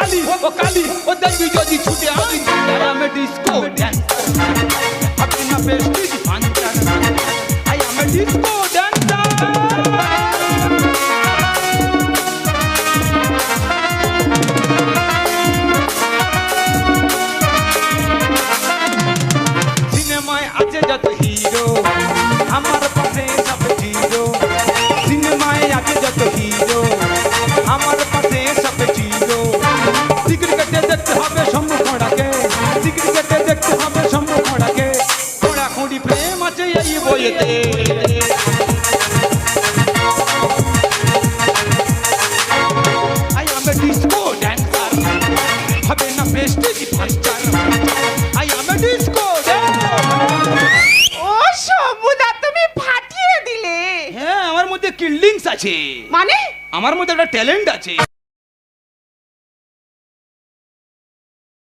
কালি ও দেখবি যদি ছুটে আমি আমি ডিস্কো ড্যান্সার হবে না prestige puncture I am a disco dancer সিনেমায় আছে যত হিরো আমার পাশে সব জিরো সিনেমায় আছে যত হিরো আমার পাশে সব জিরো ক্রিকেটে দেখতে হবে শম্ভু খোঁড়াকে ক্রিকেটে দেখতে হবে শম্ভু খোঁড়াকে খোঁড়াখুঁড়ি প্রেম আছে এই বইয়েতে I am a disco dancer হবে না prestige puncture I am a disco ও শম্ভুদা তুমি ফাটিয়ে দিলে। হ্যাঁ আমার মধ্যে কিল্ডিংস আছে মানে আমার মধ্যে একটা ট্যালেন্ট আছে